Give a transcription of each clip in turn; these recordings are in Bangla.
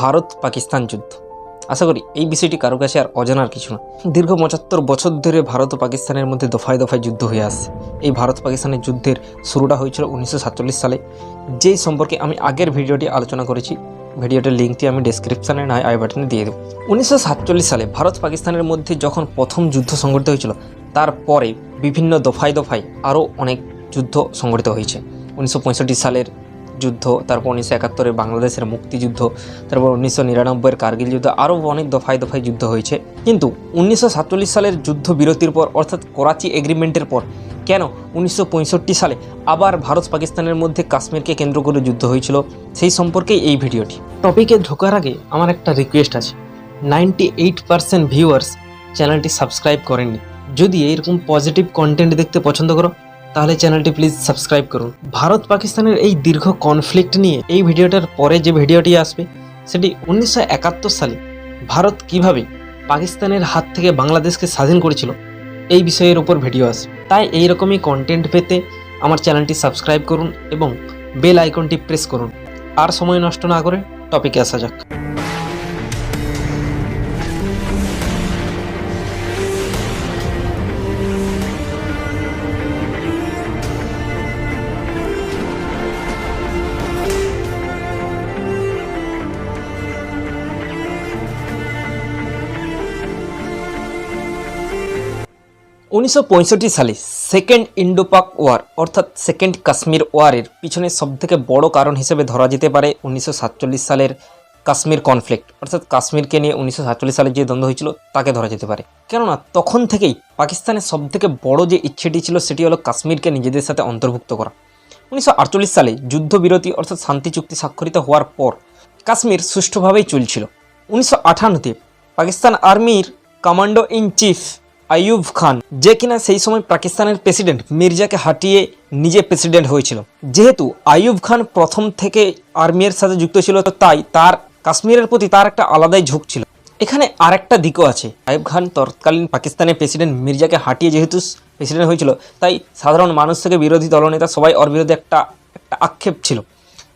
ভারত পাকিস্তান যুদ্ধ। আশা করি এই বিষয়টি কারো কাছে আর অজানার কিছু না। দীর্ঘ ৭৫ বছর ধরে ভারত ও পাকিস্তানের মধ্যে দফায় দফায় যুদ্ধ হয়ে আসছে। এই ভারত পাকিস্তানের যুদ্ধের শুরুটা হয়েছিল ১৯৪৭ সালে, যেই সম্পর্কে আমি আগের ভিডিওটি আলোচনা করেছি। ভিডিওটির লিঙ্কটি আমি ডেসক্রিপশানে নয় আই বাটনে দিয়ে দেবো। ১৯৪৭ সালে ভারত পাকিস্তানের মধ্যে যখন প্রথম যুদ্ধ সংঘটিত হয়েছিল, তারপরে বিভিন্ন দফায় দফায় আরও অনেক যুদ্ধ সংঘটিত হয়েছে। ১৯৬৫ সালের যুদ্ধ, তারপর ১৯৭১-এর বাংলাদেশের মুক্তিযুদ্ধ, তারপর ১৯৯৯-এর কার্গিল যুদ্ধ, আরও অনেক দফায় দফায় যুদ্ধ হয়েছে। কিন্তু ১৯৪৭ সালের যুদ্ধ বিরতির পর, অর্থাৎ করাচি এগ্রিমেন্টের পর, কেন ১৯৬৫ সালে আবার ভারত পাকিস্তানের মধ্যে কাশ্মীরকে কেন্দ্র করে যুদ্ধ হয়েছিল, সেই সম্পর্কেই এই ভিডিওটি। টপিকে ঢোকার আগে আমার একটা রিকোয়েস্ট আছে। 98% ভিউয়ার্স চ্যানেলটি সাবস্ক্রাইব করেননি। যদি এরকম পজিটিভ কন্টেন্ট দেখতে পছন্দ করো, তাহলে চ্যানেলটি প্লিজ সাবস্ক্রাইব করুন। ভারত পাকিস্তানের এই দীর্ঘ কনফ্লিক্ট নিয়ে এই ভিডিওটার পরে যে ভিডিওটি আসবে, সেটি ১৯৭১ সালে ভারত কিভাবে পাকিস্তানের হাত থেকে বাংলাদেশকে স্বাধীন করেছিল, এই বিষয়ের উপর ভিডিও আসবে। তাই এইরকমই কন্টেন্ট পেতে আমার চ্যানেলটি সাবস্ক্রাইব করুন এবং বেল আইকনটি প্রেস করুন। আর সময় নষ্ট না করে টপিকে আসা যাক। ১৯৬৫ সালে সেকেন্ড ইন্ডো পাক ওয়ার অর্থাৎ সেকেন্ড কাশ্মীর ওয়ারের পিছনে সবথেকে বড় কারণ হিসেবে ধরা যেতে পারে ১৯৪৭ সালের কাশ্মীর কনফ্লিক্ট, অর্থাৎ কাশ্মীরকে নিয়ে ১৯৪৭ সালে যে দ্বন্দ্ব হয়েছিল তাকে ধরা যেতে পারে। কেননা তখন থেকেই পাকিস্তানের সবথেকে বড় যে ইচ্ছেটি ছিল, সেটি হলো কাশ্মীরকে নিজেদের সাথে অন্তর্ভুক্ত করা। ১৯৪৮ সালে যুদ্ধবিরতি অর্থাৎ শান্তি চুক্তি স্বাক্ষরিত হওয়ার পর কাশ্মীর সুষ্ঠুভাবেই চলছিল। ১৯৫৮-তে পাকিস্তান আর্মির commando in chief Ayub Khan, যে কিনা সেই সময় পাকিস্তানের প্রেসিডেন্ট মির্জাকে হাঁটিয়ে নিজে প্রেসিডেন্ট হয়েছিল। যেহেতু আইয়ুব খান প্রথম থেকে আর্মির সাথে যুক্ত ছিল, তাই তার কাশ্মীরের প্রতি তার একটা আলাদাই ঝোঁক ছিল। এখানে আরেকটা দিকও আছে। আইয়ুব খান তৎকালীন পাকিস্তানের প্রেসিডেন্ট মির্জাকে হাঁটিয়ে যেহেতু প্রেসিডেন্ট হয়েছিল, তাই সাধারণ মানুষ থেকে বিরোধী দলনেতা সবাই ওর বিরুদ্ধে একটা আক্ষেপ ছিল।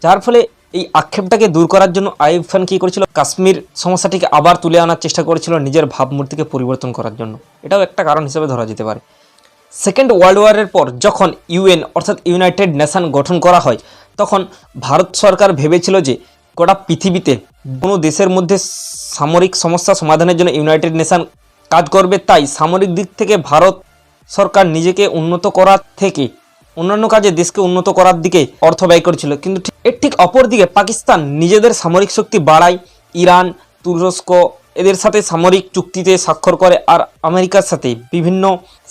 যার ফলে এই আক্ষেপটাকে দূর করার জন্য আইয়ুব খান কী করেছিল, কাশ্মীর সমস্যাটিকে আবার তুলে আনার চেষ্টা করেছিল নিজের ভাবমূর্তিকে পরিবর্তন করার জন্য। এটাও একটা কারণ হিসেবে ধরা যেতে পারে। সেকেন্ড ওয়ার্ল্ড ওয়ারের পর যখন ইউএন অর্থাৎ ইউনাইটেড নেশন গঠন করা হয়, তখন ভারত সরকার ভেবেছিল যে গোটা পৃথিবীতে কোনো দেশের মধ্যে সামরিক সমস্যা সমাধানের জন্য ইউনাইটেড নেশন কাজ করবে। তাই সামরিক দিক থেকে ভারত সরকার নিজেকে উন্নত করার থেকে অন্যান্য কাজে দেশকে উন্নত করার দিকে অর্থ ব্যয় করেছিল। কিন্তু এর ঠিক অপর দিকে পাকিস্তান নিজেদের সামরিক শক্তি বাড়ায়, ইরান, তুরস্ক এদের সাথে সামরিক চুক্তিতে স্বাক্ষর করে, আর আমেরিকার সাথে বিভিন্ন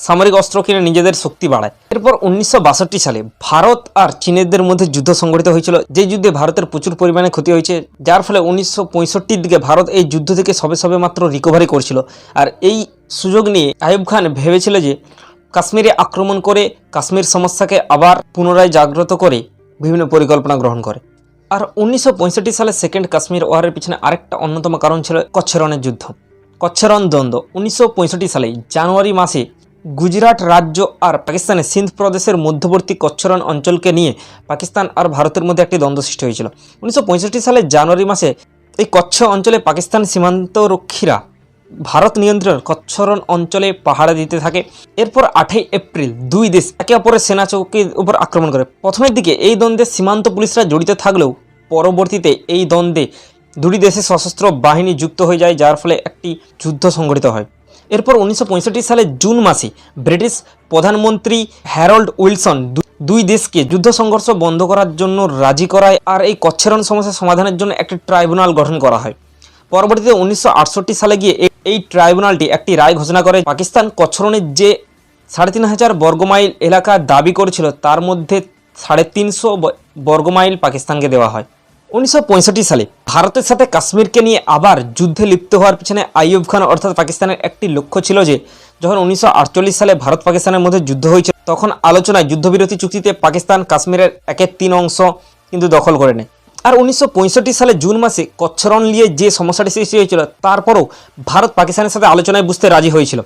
সামরিক অস্ত্র কিনে নিজেদের শক্তি বাড়ায়। এরপর ১৯৬২ সালে ভারত আর চীনেদের মধ্যে যুদ্ধ সংঘটিত হয়েছিল, যে যুদ্ধে ভারতের প্রচুর পরিমাণে ক্ষতি হয়েছে। যার ফলে ১৯৬৫-র দিকে ভারত এই যুদ্ধ থেকে সবে মাত্র রিকভারি করছিল। আর এই সুযোগ নিয়ে আইয়ুব খান ভেবেছিল যে কাশ্মীরে আক্রমণ করে কাশ্মীর সমস্যাকে আবার পুনরায় জাগ্রত করে বিভিন্ন পরিকল্পনা গ্রহণ করে। আর ১৯৬৫ সালে সেকেন্ড কাশ্মীর ওয়ারের পিছনে আরেকটা অন্যতম কারণ ছিল কচ্ছরণের যুদ্ধ, কচ্ছরণ দ্বন্দ্ব। ১৯৬৫ সালে জানুয়ারি মাসে গুজরাট রাজ্য আর পাকিস্তানের সিন্ধ প্রদেশের মধ্যবর্তী কচ্ছরণ অঞ্চলকে নিয়ে পাকিস্তান আর ভারতের মধ্যে একটি দ্বন্দ্ব সৃষ্টি হয়েছিল। ১৯৬৫ সালে জানুয়ারি মাসে এই কচ্ছ অঞ্চলে পাকিস্তান সীমান্তরক্ষীরা ভারত নিয়ন্ত্রণ কচ্ছরণ অঞ্চলে পাহারা দিতে থাকে। এরপর ৮ই এপ্রিল দুই দেশ একে অপরের সেনা চৌকির উপর আক্রমণ করে। প্রথমের দিকে এই দ্বন্দ্বে সীমান্ত পুলিশরা জড়িত থাকলেও পরবর্তীতে এই দ্বন্দ্বে দুটি দেশের সশস্ত্র বাহিনী যুক্ত হয়ে যায়, যার ফলে একটি যুদ্ধ সংঘটিত হয়। এরপর ১৯৬৫ সালে জুন মাসে ব্রিটিশ প্রধানমন্ত্রী হ্যারল্ড উইলসন দুই দেশকে যুদ্ধ সংঘর্ষ বন্ধ করার জন্য রাজি করায়, আর এই কচ্ছরণ সমস্যা সমাধানের জন্য একটি ট্রাইব্যুনাল গঠন করা হয়। পরবর্তীতে ১৯৬৮ সালে গিয়ে এই ট্রাইব্যুনালটি একটি রায় ঘোষণা করে পাকিস্তান কচ্ছরণের যে ৩৫০০ বর্গমাইল এলাকা দাবি করেছিল, তার মধ্যে ৩৫০ বর্গমাইল পাকিস্তানকে দেওয়া হয়। ১৯৬৫ সালে ভারতের সাথে কাশ্মীরকে নিয়ে আবার যুদ্ধে লিপ্ত হওয়ার পিছনে আইয়ুব খান অর্থাৎ পাকিস্তানের একটি লক্ষ্য ছিল যে যখন ১৯৪৮ সালে ভারত পাকিস্তানের মধ্যে যুদ্ধ হয়েছিল, তখন আলোচনায় যুদ্ধবিরতি চুক্তিতে পাকিস্তান কাশ্মীরের ১/৩ অংশ কিন্তু দখল করে নেয়। আর ১৯৬৫ সালে জুন মাসে কচ্ছরণ নিয়ে যে সমস্যাটি সৃষ্টি হয়েছিল, তারপরও ভারত পাকিস্তানের সাথে আলোচনায় বুঝতে রাজি হয়েছিল।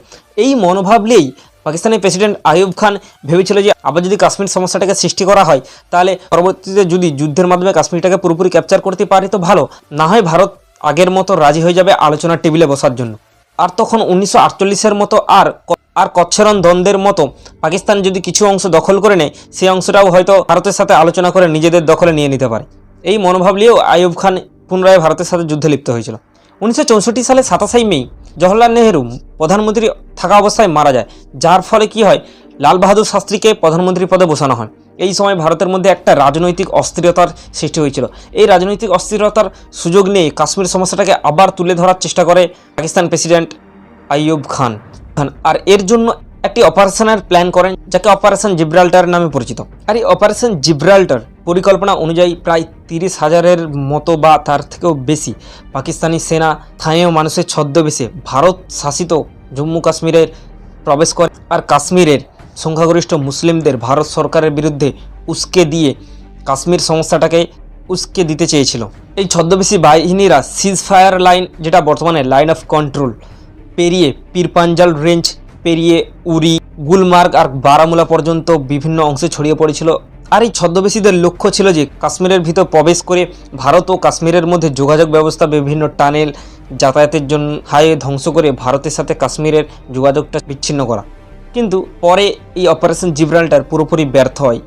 এই মনোভাব নিয়েই পাকিস্তানের প্রেসিডেন্ট আইয়ুব খান ভেবেছিল যে আবার যদি কাশ্মীর সমস্যাটাকে সৃষ্টি করা হয় তাহলে পরবর্তীতে যদি যুদ্ধের মাধ্যমে কাশ্মীরটাকে পুরোপুরি ক্যাপচার করতে পারে তো ভালো, না হয় ভারত আগের মতো রাজি হয়ে যাবে আলোচনার টেবিলে বসার জন্য। আর তখন 1948-এর মতো আর কচ্ছরণ দ্বন্দ্বের মতো পাকিস্তান যদি কিছু অংশ দখল করে নেয়, সেই অংশটাও হয়তো ভারতের সাথে আলোচনা করে নিজেদের দখলে নিয়ে নিতে পারে। এই মনোভাব নিয়েও আইয়ুব খান পুনরায় ভারতের সাথে যুদ্ধে লিপ্ত হয়েছিল। 1964 সালে 27 মে জওহরলাল নেহরু প্রধানমন্ত্রী থাকা অবস্থায় মারা যায়, যার ফলে কি হয়, লাল বাহাদুর শাস্ত্রীকে প্রধানমন্ত্রী পদে বসানো হয়। এই সময় ভারতের মধ্যে একটা রাজনৈতিক অস্থিরতার সৃষ্টি হয়েছিল। এই রাজনৈতিক অস্থিরতার সুযোগ নিয়ে কাশ্মীর সমস্যাটাকে আবার তুলে ধরার চেষ্টা করে পাকিস্তান প্রেসিডেন্ট আইয়ুব খান। আর এর জন্য একটি অপারেশনের প্ল্যান করেন, যাকে অপারেশন জিব্রাল্টার নামে পরিচিত। আর এই অপারেশন জিব্রাল্টার পরিকল্পনা অনুযায়ী প্রায় 30,000-এর মতো বা তার থেকেও বেশি পাকিস্তানি সেনা স্থানীয় মানুষের ছদ্মবেশে ভারত শাসিত জম্মু কাশ্মীরের প্রবেশ করে আর কাশ্মীরের সংখ্যাগরিষ্ঠ মুসলিমদের ভারত সরকারের বিরুদ্ধে উস্কে দিয়ে কাশ্মীর সমস্যাটাকে উস্কে দিতে চেয়েছিল। এই ছদ্মবেশী বাহিনীরা সিজ ফায়ার লাইন, যেটা বর্তমানে লাইন অফ কন্ট্রোল, পেরিয়ে পীরপাঞ্জাল রেঞ্জ পেরিয়ে উরি, গুলমার্গ আর বারামুলা পর্যন্ত বিভিন্ন অংশে ছড়িয়ে পড়েছিল। আর এই ছদ্মবেশীদের লক্ষ্য ছিল যে কাশ্মীরের ভিতর প্রবেশ করে ভারত ও কাশ্মীরের মধ্যে যোগাযোগ ব্যবস্থা, বিভিন্ন টানেল, যাতায়াতের জন্য হাইওয়ে ধ্বংস করে ভারতের সাথে কাশ্মীরের যোগাযোগটা বিচ্ছিন্ন করা। কিন্তু পরে এই অপারেশন জিব্রাল্টার পুরোপুরি ব্যর্থ হয়।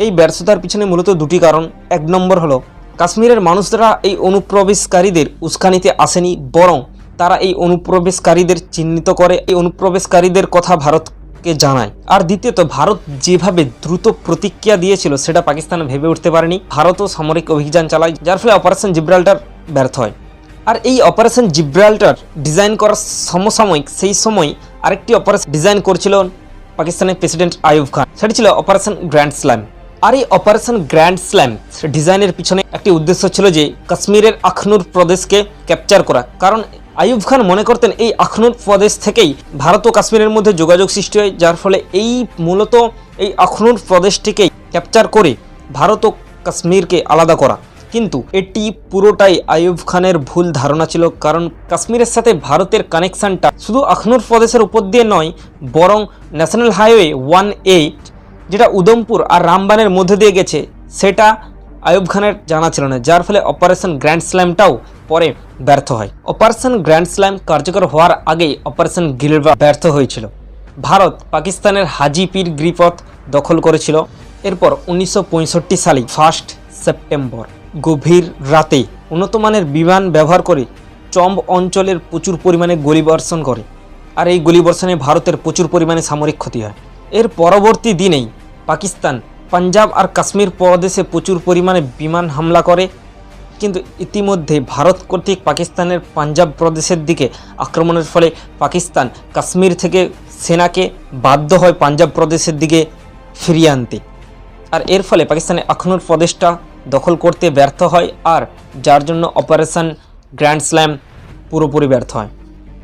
এই ব্যর্থতার পিছনে মূলত দুটি কারণ। এক নম্বর হলো কাশ্মীরের মানুষরা এই অনুপ্রবেশকারীদের উস্কানিতে আসেনি, বরং তারা এই অনুপ্রবেশকারীদের চিহ্নিত করে এই অনুপ্রবেশকারীদের কথা ভারতকে জানায়। আর দ্বিতীয়ত, ভারত যেভাবে দ্রুত প্রতিক্রিয়া দিয়েছিল সেটা পাকিস্তান ভেবে উঠতে পারেনি। ভারতও সামরিক অভিযান চালায়, যার ফলে অপারেশন জিব্রাল্টার ব্যর্থ হয়। আর এই অপারেশন জিব্রাল্টার ডিজাইন করার সমসাময়িক সেই সময় আরেকটি অপারেশন ডিজাইন করছিল পাকিস্তানের প্রেসিডেন্ট আইয়ুব খান, সেটি ছিল অপারেশন গ্র্যান্ড স্ল্যাম। আর এই অপারেশন গ্র্যান্ড স্ল্যাম ডিজাইনের পিছনে একটি উদ্দেশ্য ছিল যে কাশ্মীরের আখনুর প্রদেশকে ক্যাপচার করা। কারণ আইয়ুব খান মনে করতেন এই আখনুর প্রদেশ থেকেই ভারত ও কাশ্মীরের মধ্যে যোগাযোগ সৃষ্টি হয়, যার ফলে মূলত এই আখনুর প্রদেশটিকেই ক্যাপচার করে ভারত ও কাশ্মীরকে আলাদা করা। কিন্তু এটি পুরোটাই আইয়ুব খানের ভুল ধারণা ছিল, কারণ কাশ্মীরের সাথে ভারতের কানেকশনটা শুধু আখনুর প্রদেশের উপর দিয়ে নয়, বরং ন্যাশনাল হাইওয়ে 1A, যেটা উদমপুর আর রামবানের মধ্যে দিয়ে গেছে, সেটা আইয়ুব খানের জানা ছিল না, যার ফলে অপারেশন গ্র্যান্ড স্ল্যামটাও পরে ব্যর্থ হয়। অপারেশন গ্র্যান্ড স্ল্যাম কার্যকর হওয়ার আগেই অপারেশন গিলবা ব্যর্থ হয়েছিল। ভারত পাকিস্তানের হাজিপির গিরিপথ দখল করেছিল। এরপর 1965 সালে 1 সেপ্টেম্বর গভীর রাতে উন্নত মানের বিমান ব্যবহার করে চম্ব অঞ্চলের প্রচুর পরিমাণে গুলিবর্ষণ করে। আর এই গুলিবর্ষণে ভারতের প্রচুর পরিমাণে সামরিক ক্ষতি হয়। এর পরবর্তী দিনেই পাকিস্তান পাঞ্জাব আর কাশ্মীর প্রদেশে প্রচুর পরিমাণে বিমান হামলা করে। কিন্তু ইতিমধ্যে ভারত কর্তৃক পাকিস্তানের পাঞ্জাব প্রদেশের দিকে আক্রমণের ফলে পাকিস্তান কাশ্মীর থেকে সেনাকে বাধ্য হয় পাঞ্জাব প্রদেশের দিকে ফিরিয়ে আনতে। আর এর ফলে পাকিস্তানের আখনুর প্রদেশটা দখল করতে ব্যর্থ হয়, আর যার জন্য অপারেশন গ্র্যান্ড স্ল্যাম পুরোপুরি ব্যর্থ হয়।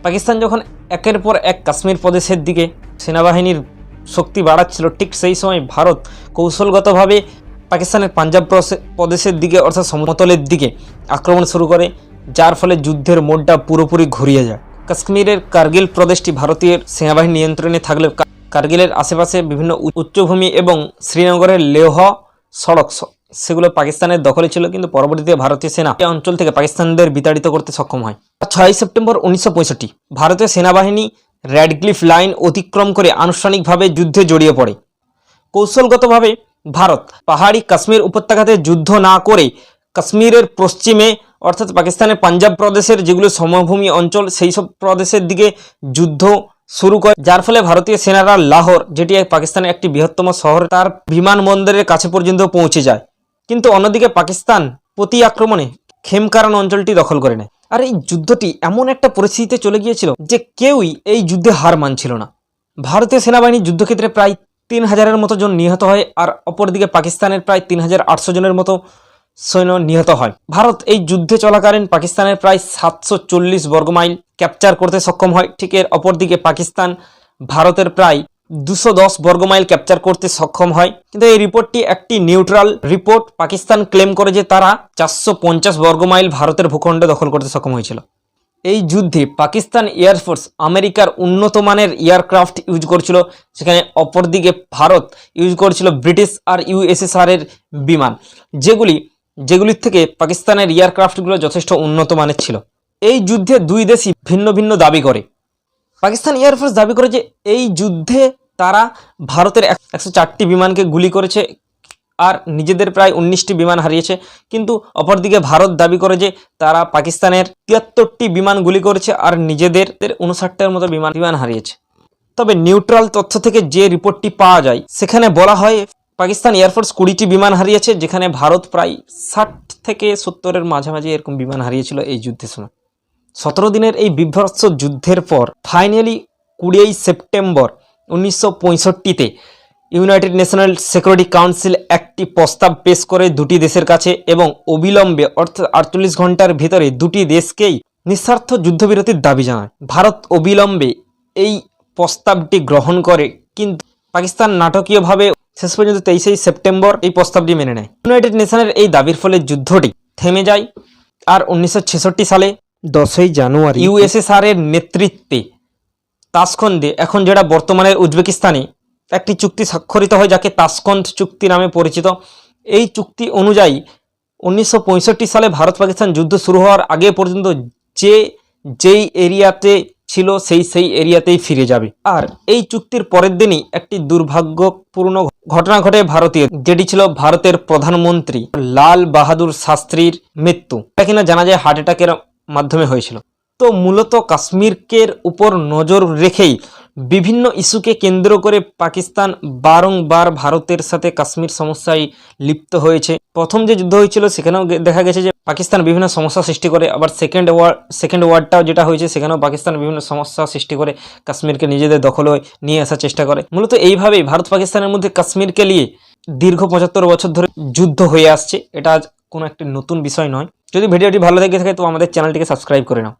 পাকিস্তান যখন একের পর এক কাশ্মীর প্রদেশের দিকে সেনাবাহিনীর শক্তি বাড়াচ্ছিল, ঠিক সেই সময় ভারত কৌশলগতভাবে পাকিস্তানের পাঞ্জাব প্রদেশের দিকে অর্থাৎ সমতলের দিকে আক্রমণ শুরু করে, যার ফলে যুদ্ধের মোড়টা পুরোপুরি ঘুরিয়ে যায়। কাশ্মীরের কার্গিল প্রদেশটি ভারতীয় সেনাবাহিনীর নিয়ন্ত্রণে থাকলেও কার্গিলের আশেপাশে বিভিন্ন উচ্চভূমি এবং শ্রীনগরের লেহ সড়ক সেগুলো পাকিস্তানের দখলে ছিল। কিন্তু পরবর্তীতে ভারতীয় সেনা এই অঞ্চল থেকে পাকিস্তানিদের বিতাড়িত করতে সক্ষম হয়। 6 সেপ্টেম্বর 1965 ভারতীয় সেনাবাহিনী র্যাডক্লিফ লাইন অতিক্রম করে আনুষ্ঠানিকভাবে যুদ্ধে জড়িয়ে পড়ে। কৌশলগতভাবে ভারত পাহাড়ি কাশ্মীর উপত্যকাতে যুদ্ধ না করে কাশ্মীরের পশ্চিমে অর্থাৎ পাকিস্তানের পাঞ্জাব প্রদেশের যেগুলো সমভূমি অঞ্চল সেই সব প্রদেশের দিকে যুদ্ধ শুরু করে, যার ফলে ভারতীয় সেনারা লাহোর, যেটি পাকিস্তানের একটি বৃহত্তম শহর, তার বিমানবন্দরের কাছে পর্যন্ত পৌঁছে যায়। কিন্তু অন্যদিকে পাকিস্তান প্রতি আক্রমণে খেমকারান অঞ্চলটি দখল করে নেয়। আর এই যুদ্ধটি এমন একটা পরিস্থিতিতে চলে গিয়েছিল যে কেউই এই যুদ্ধে হার মানছিল না। ভারতীয় সেনাবাহিনী যুদ্ধক্ষেত্রে প্রায় 3000-এর মতো জন নিহত হয়, আর অপরদিকে পাকিস্তানের প্রায় 3800 জনের মতো সৈন্য নিহত হয়। ভারত এই যুদ্ধে চলাকালীন পাকিস্তানের প্রায় 740 বর্গমাইল ক্যাপচার করতে সক্ষম হয়। ঠিক এর অপরদিকে পাকিস্তান ভারতের প্রায় 210 বর্গমাইল ক্যাপচার করতে সক্ষম হয়। কিন্তু এই রিপোর্টটি একটি নিউট্রাল রিপোর্ট। পাকিস্তান ক্লেম করে যে তারা 450 বর্গমাইল ভারতের ভূখণ্ড দখল করতে সক্ষম হয়েছিল। এই যুদ্ধে পাকিস্তান এয়ারফোর্স আমেরিকার উন্নত মানের এয়ারক্রাফট ইউজ করছিল, সেখানে অপরদিকে ভারত ইউজ করছিল ব্রিটিশ আর ইউএসএসআর এর বিমান, যেগুলির থেকে পাকিস্তানের এয়ারক্রাফটগুলো যথেষ্ট উন্নত মানের ছিল। এই যুদ্ধে দুই দেশই ভিন্ন ভিন্ন দাবি করে। পাকিস্তান এয়ারফোর্স দাবি করে যে এই যুদ্ধে তারা ভারতের 104টি বিমানকে গুলি করেছে আর নিজেদের প্রায় 19টি বিমান হারিয়েছে, কিন্তু অপরদিকে ভারত দাবি করে যে তারা পাকিস্তানের 73টি বিমান গুলি করেছে আর নিজেদের 59টার মতো বিমান হারিয়েছে। তবে নিউট্রাল তথ্য থেকে যে রিপোর্টটি পাওয়া যায় সেখানে বলা হয় পাকিস্তান এয়ারফোর্স 20টি বিমান হারিয়েছে, যেখানে ভারত প্রায় 60 থেকে 70-এর মাঝামাঝি এরকম বিমান হারিয়েছিল এই যুদ্ধের সময়। 17 দিনের এই বিভৎস যুদ্ধের পর ফাইনালি 20 সেপ্টেম্বর 1965-তে ইউনাইটেড ন্যাশনাল সিকিউরিটি কাউন্সিল একটি প্রস্তাব পেশ করে দুটি দেশের কাছে এবং অবিলম্বে অর্থাৎ 48 ঘন্টার ভিতরে দুটি দেশকেই নিঃস্বার্থ যুদ্ধবিরতির দাবি জানায়। ভারত অবিলম্বে এই প্রস্তাবটি গ্রহণ করে, কিন্তু পাকিস্তান নাটকীয়ভাবে শেষ পর্যন্ত 23 সেপ্টেম্বর এই প্রস্তাবটি মেনে নেয়। ইউনাইটেড নেশনের এই দাবির ফলে যুদ্ধটি থেমে যায় আর 1966 সালে 10 জানুয়ারি ইউএসএসআর এর নেতৃত্বে তাশকন্দে, এখন যেটা বর্তমানের উজবেকিস্তানে, একটি চুক্তি স্বাক্ষরিত হয় যাকে তাশকন্দ চুক্তি নামে পরিচিত। এই চুক্তি অনুযায়ী 1965 সালে ভারত পাকিস্তান যুদ্ধ শুরু হওয়ার আগে পর্যন্ত যেই এরিয়াতে ছিল সেই এরিয়াতেই ফিরে যাবে। আর এই চুক্তির পরের দিনই একটি দুর্ভাগ্যপূর্ণ ঘটনা ঘটে ভারতীয়, যেটি ছিল ভারতের প্রধানমন্ত্রী লাল বাহাদুর শাস্ত্রীর মৃত্যু। এটা কিনা জানা যায় হার্ট অ্যাটাকের মাধ্যমে হয়েছিল। তো মূলত কাশ্মীরের উপর নজর রেখেই বিভিন্ন ইস্যুকে কেন্দ্র করে পাকিস্তান বারংবার ভারতের সাথে কাশ্মীর সমস্যায় লিপ্ত হয়েছে। প্রথম যে যুদ্ধ হয়েছিল সেখানেও দেখা গেছে যে পাকিস্তান বিভিন্ন সমস্যা সৃষ্টি করে, আবার সেকেন্ড ওয়ারটাও যেটা হয়েছে সেখানেও পাকিস্তান বিভিন্ন সমস্যা সৃষ্টি করে কাশ্মীরকে নিজেদের দখলে নিয়ে আসার চেষ্টা করে। মূলত এইভাবেই ভারত পাকিস্তানের মধ্যে কাশ্মীরকে নিয়ে দীর্ঘ 75 বছর ধরে যুদ্ধ হয়ে আসছে। এটা আজ কোনো একটি নতুন বিষয় নয়। যদি ভিডিওটি ভালো লেগে থাকে তো আমাদের চ্যানেলটিকে সাবস্ক্রাইব করে নাও।